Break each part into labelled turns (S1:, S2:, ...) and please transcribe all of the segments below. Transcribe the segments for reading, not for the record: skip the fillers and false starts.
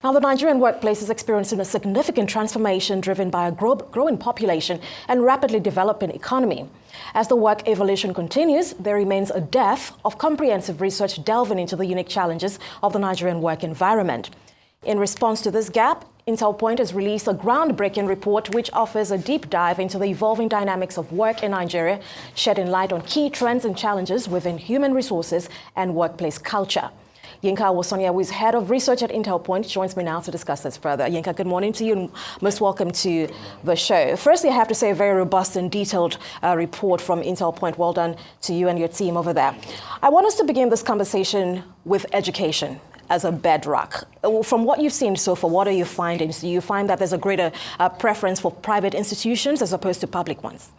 S1: Now, the Nigerian workplace is experiencing a significant transformation driven by a growing population and rapidly developing economy. As the work evolution continues, there remains a dearth of comprehensive research delving into the unique challenges of the Nigerian work environment. In response to this gap, Intelpoint has released a groundbreaking report which offers a deep dive into the evolving dynamics of work in Nigeria, shedding light on key trends and challenges within human resources and workplace culture. Yinka Awosanya, who is head of research at Intelpoint, joins me now to discuss this further. Yinka, good morning to you and most welcome to the show. Firstly, I have to say a very robust and detailed report from Intelpoint. Well done to you and your team over there. I want us to begin this conversation with education as a bedrock. From what you've seen so far, what are your findings? Do you find that there's a greater preference for private institutions as opposed to public ones?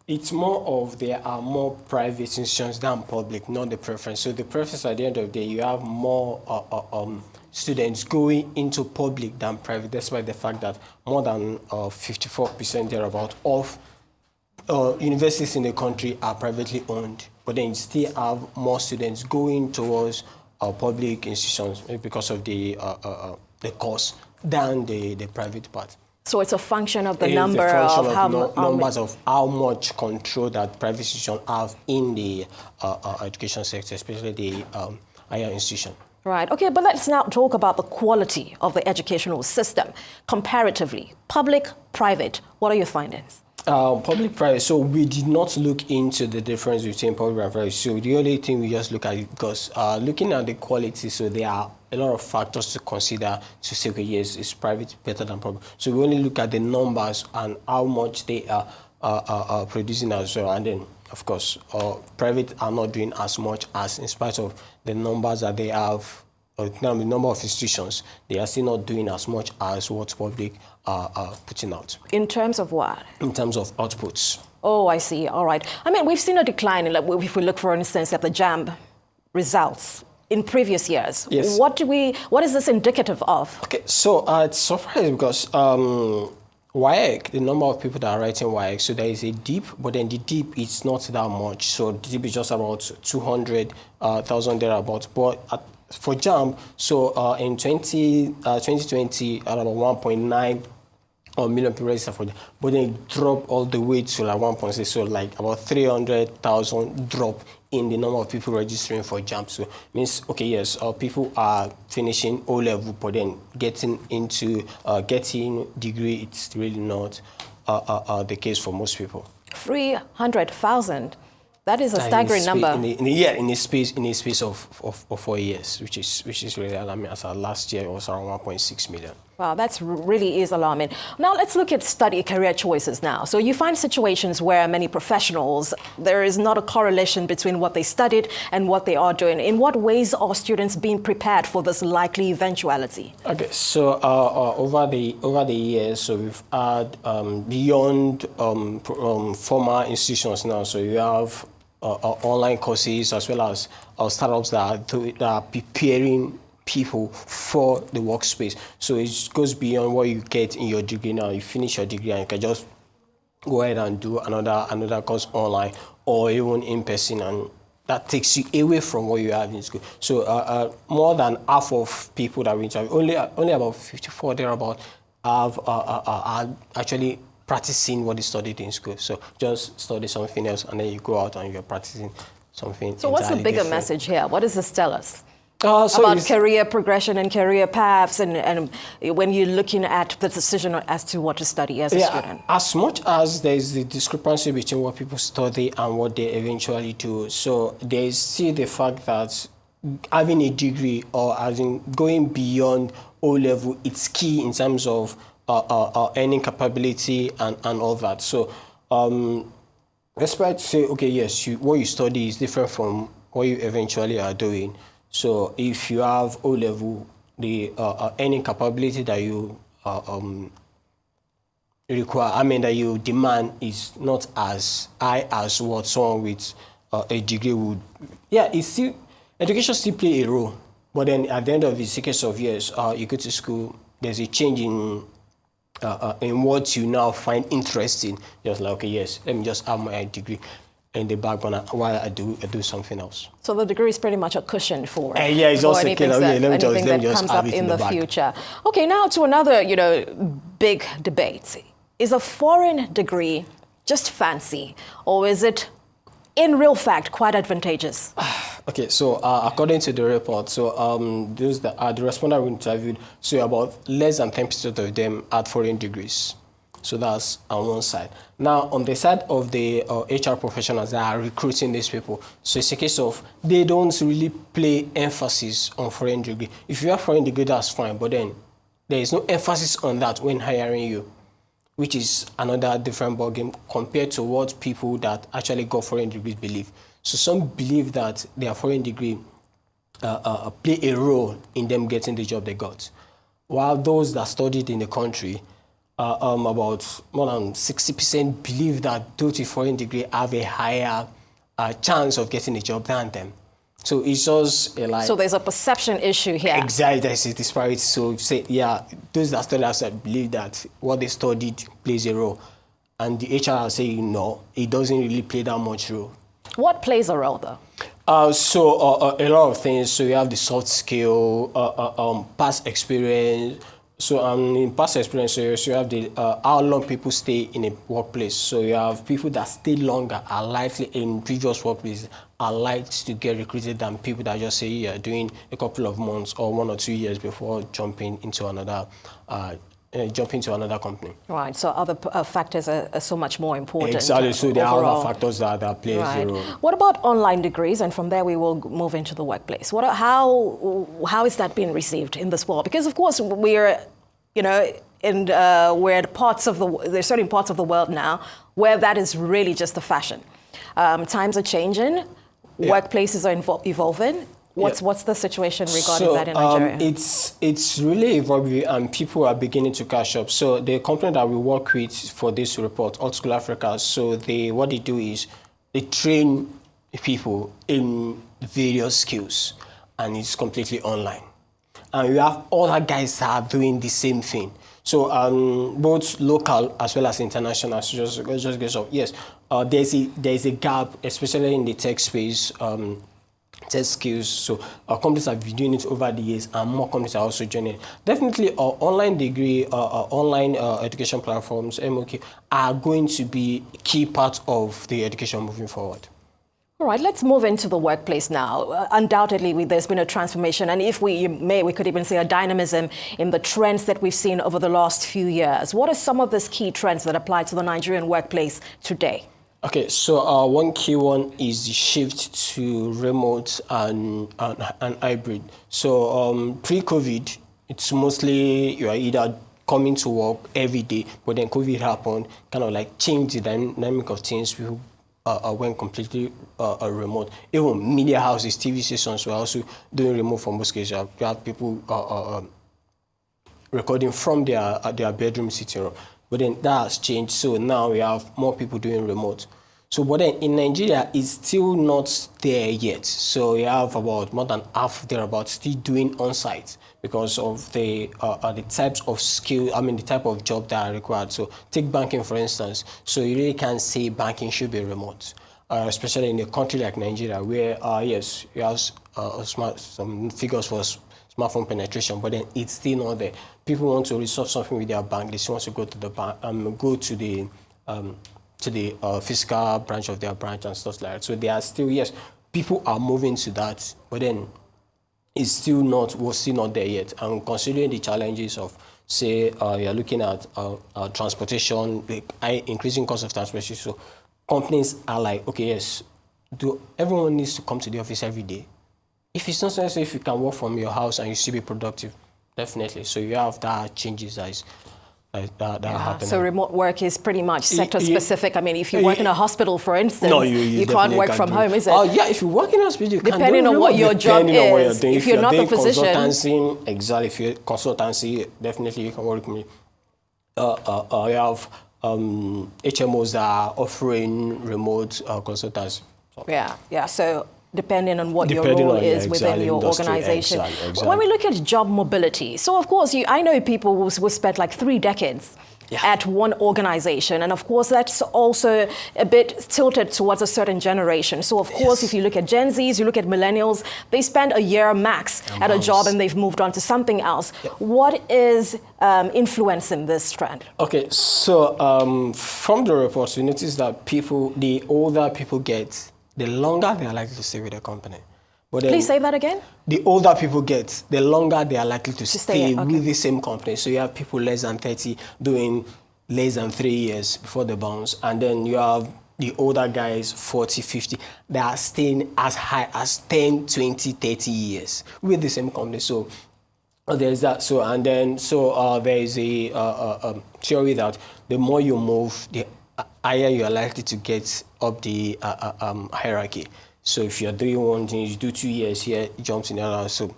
S2: It's more of there are more private institutions than public, not the preference. So the preference at the end of the day, you have more students going into public than private, despite the fact that more than 54% thereabout of universities in the country are privately owned. But then you still have more students going towards public institutions because of the cost than the private part.
S1: So it's a function of the number of
S2: numbers of how much control that private institutions have in the education sector, especially the higher institution.
S1: Right. Okay, but let's now talk about the quality of the educational system comparatively. Public, private. What are your findings?
S2: Public, private. So we did not look into the difference between public and private. So the only thing we just look at it because looking at the quality, so there are a lot of factors to consider to say, okay, yes, is private better than public. So we only look at the numbers and how much they are producing as well. And then, of course, private are not doing as much as, in spite of the numbers that they have, the number of institutions, they are still not doing as much as what public are putting out.
S1: In terms of what?
S2: In terms of outputs.
S1: Oh, I see. All right. I mean, we've seen a decline in, if we look, for instance, at the JAMB results in previous years.
S2: Yes.
S1: What is this indicative of?
S2: Okay, so it's surprising because WAEC, the number of people that are writing WAEC, so there is a dip, but then the dip is not that much. So the dip is just about 200,000 thereabouts. But for JAMB, so in 2020, about 1.9 million people registered for that, but then it dropped all the way to like 1.6, so like about 300,000 drop in the number of people registering for JAMB. So it means, okay, yes, people are finishing O-level, but then getting into getting degree, it's really not the case for most people.
S1: 300,000. That is a staggering number.
S2: In a space of 4 years, which is really alarming. As last year, it was around 1.6 million.
S1: Wow, that really is alarming. Now let's look at study career choices now. So you find situations where many professionals, there is not a correlation between what they studied and what they are doing. In what ways are students being prepared for this likely eventuality?
S2: Okay, so over the years, so we've had beyond formal institutions now. So you have online courses as well as startups that are preparing people for the workspace. So it goes beyond what you get in your degree now. You finish your degree and you can just go ahead and do another course online or even in person, and that takes you away from what you have in school. So more than half of people that we interview, only about 54 thereabout are actually practicing what they studied in school. So just study something else and then you go out and you're practicing something.
S1: So what's the bigger message here? What does this tell us?
S2: So
S1: about career progression and career paths and when you're looking at the decision as to what to study as a student?
S2: As much as there's the discrepancy between what people study and what they eventually do, so there's still the fact that having a degree or going beyond O-level, it's key in terms of earning capability and all that. So despite say, okay, yes, what you study is different from what you eventually are doing. So if you have O-level, the earning capability that you require, that you demand is not as high as what someone with a degree would. Yeah, education still play a role, but then at the end of the sequence of years, you go to school, there's a change in what you now find interesting. Just like, okay, yes, let me just have my degree. in the background while I do something else.
S1: So the degree is pretty much a cushion for
S2: yeah, it's
S1: for
S2: also
S1: anything
S2: let me just
S1: comes
S2: have
S1: up
S2: it
S1: in the
S2: back.
S1: future. Okay, now to another, big debate. Is a foreign degree just fancy, or is it, in real fact, quite advantageous?
S2: Okay, so according to the report, so those that are the respondents we interviewed, so about less than 10% of them had foreign degrees. So that's on one side. Now, on the side of the HR professionals that are recruiting these people, so it's a case of they don't really play emphasis on foreign degree. If you have foreign degree, that's fine, but then there is no emphasis on that when hiring you, which is another different ballgame compared to what people that actually got foreign degrees believe. So some believe that their foreign degree play a role in them getting the job they got, while those that studied in the country, about more than 60% believe that those with foreign degree have a higher chance of getting a job than them. So it's just like...
S1: So there's a perception issue here.
S2: Exactly, there's a disparity. So say, yeah, those that studied outside believe that what they studied plays a role. And the HR are saying, no, it doesn't really play that much role.
S1: What plays a role, though?
S2: So a lot of things. So you have the soft skill, past experience. So in past experience, you have the how long people stay in a workplace. So you have people that stay longer are likely in previous workplaces are likely to get recruited than people that just say, yeah, doing a couple of months or 1 or 2 years before jumping into another company.
S1: Right, so other factors are so much more important.
S2: Exactly, so there are
S1: overall.
S2: other factors that play a role.
S1: What about online degrees? And from there we will move into the workplace. How is that being received in this world? Because of course we're, we're there's certain parts of the world now where that is really just the fashion. Times are changing, workplaces are evolving. What's the situation regarding that in Nigeria?
S2: It's really evolving and people are beginning to catch up. So the company that we work with for this report, Old School Africa, so what they do is they train people in various skills and it's completely online. And we have other guys that are doing the same thing. So both local as well as international. So just guess of yes, there's a gap, especially in the tech space. Tech skills. So companies have been doing it over the years, and more companies are also joining. Definitely, online degree, online education platforms, MOK, are going to be a key part of the education moving forward.
S1: All right, let's move into the workplace now. Undoubtedly, there's been a transformation, and if we could even say a dynamism in the trends that we've seen over the last few years. What are some of these key trends that apply to the Nigerian workplace today?
S2: Okay, so one key one is the shift to remote and hybrid. So pre-COVID, it's mostly you are either coming to work every day, but then COVID happened, kind of like changed the dynamic of things. People went completely remote. Even media houses, TV stations were also doing remote for most cases. You have people recording from their bedroom sitting room. But then that has changed, so now we have more people doing remote. So, but then in Nigeria, it's still not there yet. So we have about more than half thereabouts still doing on-site because of the types of skill, the type of job that are required. So take banking, for instance. So you really can't say banking should be remote, especially in a country like Nigeria, where, yes, you have some figures for smartphone penetration, but then it's still not there. People want to resolve something with their bank. They still want to go to the bank, go to the physical branch of their branch and stuff like that. So they are still, yes, people are moving to that, but then it's still not, we're still not there yet. And considering the challenges of, say, you're looking at transportation, the increasing cost of transportation. So companies are like, okay, yes, everyone needs to come to the office every day. If it's not necessary, if you can work from your house and you still be productive, definitely. So you have that changes that happen.
S1: So remote work is pretty much sector specific. I mean, if you work in a hospital, for instance, you can't work from home, is it?
S2: Yeah, if you work in a hospital, you can
S1: depending on what your job is. If you're not a physician,
S2: consultancy, exactly. If you're consultancy, definitely you can work with me. You have HMOs that are offering remote consultancy.
S1: Yeah. So depending on what your role is within your organization.
S2: Exactly.
S1: When we look at job mobility, so of course, I know people who spent like 3 decades at one organization. And of course, that's also a bit tilted towards a certain generation. So of course, if you look at Gen Zs, you look at millennials, they spend a year max at a job and they've moved on to something else. What is influencing this trend? Okay,
S2: so from the reports, we notice that the older people get, the longer they are likely to stay with the company. But then,
S1: please say that again?
S2: The older people get, the longer they are likely to stay with the same company. So you have people less than 30 doing less than 3 years before they bounce. And then you have the older guys, 40, 50, they are staying as high as 10, 20, 30 years with the same company. So there's that. So, and then, there is a theory that the more you move, the higher you are likely to get up the hierarchy. So if you're doing one thing, you do 2 years here, it jumps in the other. So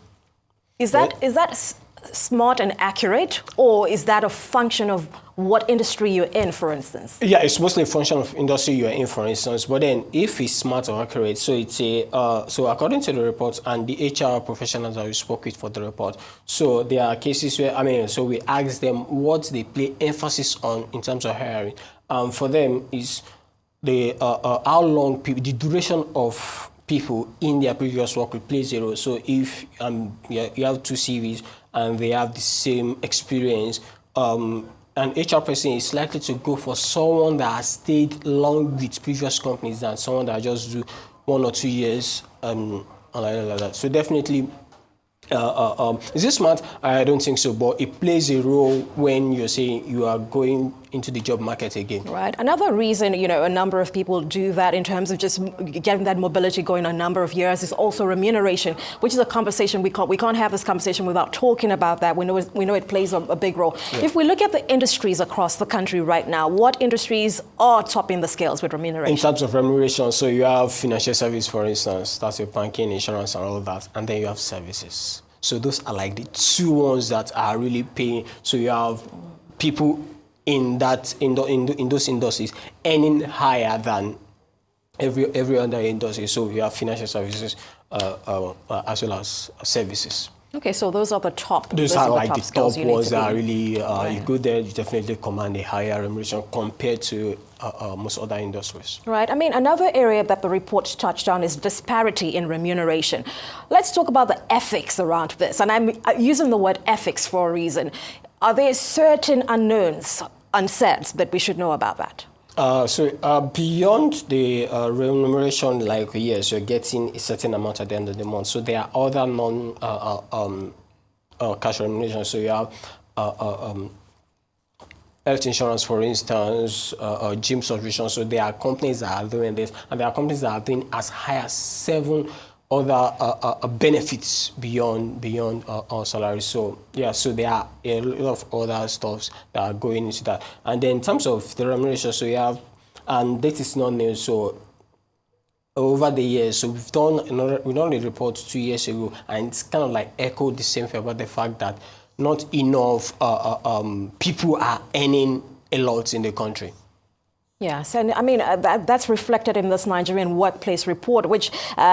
S1: is that smart and accurate, or is that a function of what industry you're in, for instance?
S2: Yeah, it's mostly a function of industry you're in, for instance. But then, if it's smart or accurate, so it's so according to the report and the HR professionals that we spoke with for the report, so there are cases where so we asked them what they play emphasis on in terms of hiring. For them is the how long people, the duration of people in their previous work will play a role. So if you have 2 CVs and they have the same experience, an HR person is likely to go for someone that has stayed long with previous companies than someone that just do 1 or 2 years and like that. So definitely, is this smart? I don't think so, but it plays a role when you're saying you are going into the job market again.
S1: Right. Another reason, a number of people do that in terms of just getting that mobility going a number of years is also remuneration, which is a conversation we can't have this conversation without talking about that. We know it plays a big role. Yeah. If we look at the industries across the country right now, what industries are topping the scales with remuneration?
S2: In terms of remuneration, so you have financial service, for instance, that's your banking, insurance, and all of that, and then you have services. So those are like the 2 ones that are really paying. So you have people in those industries earning higher than every other industry. So you have financial services as well as services.
S1: Okay, so those are the top.
S2: Those are like the top ones that are really, you go there, you definitely command a higher remuneration compared to most other industries.
S1: Right. Another area that the report touched on is disparity in remuneration. Let's talk about the ethics around this. And I'm using the word ethics for a reason. Are there certain unknowns, unsaids, that we should know about that?
S2: Beyond the remuneration, like yes, you're getting a certain amount at the end of the month. So there are other cash remuneration. So you have health insurance, for instance, gym subscription. So there are companies that are doing this, and there are companies that are doing as high as 7 other benefits beyond salary. So yeah, so there are a lot of other stuffs that are going into that. And then in terms of the remuneration, so you have, and that is not new. So over the years, so we've done a report 2 years ago, and it's kind of like echoed the same thing about the fact that not enough people are earning a lot in the country.
S1: Yes, and that's reflected in this Nigerian Workplace report, which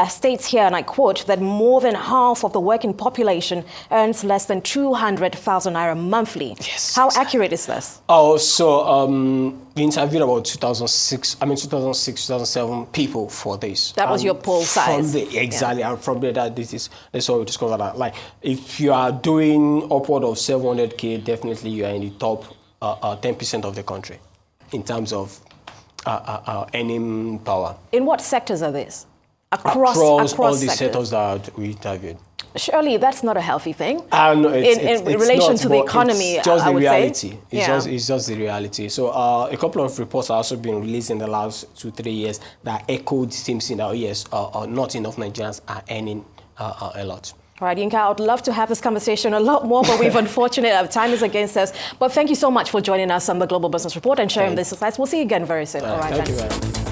S1: states here, and I quote, that more than half of the working population earns less than 200,000 naira monthly.
S2: Yes.
S1: How accurate is this?
S2: We interviewed about 2007 people for this.
S1: That was your poll size.
S2: Exactly, and from there, that's how we discovered that. Like, if you are doing upward of 700K, definitely you are in the top 10% of the country in terms of earning power.
S1: In what sectors are these? Across
S2: all the sectors that we interviewed.
S1: Surely that's not a healthy thing.
S2: No,
S1: in relation to the economy,
S2: it's just
S1: I would
S2: the reality.
S1: Say.
S2: It's just the reality. So a couple of reports have also been released in the last 2-3 years that echoed the same thing that yes, not enough Nigerians are earning a lot.
S1: All right, Yinka, I would love to have this conversation a lot more, but we've unfortunately, time is against us. But thank you so much for joining us on the Global Business Report and sharing this insights. We'll see you again very soon.
S2: All right, thank you very much.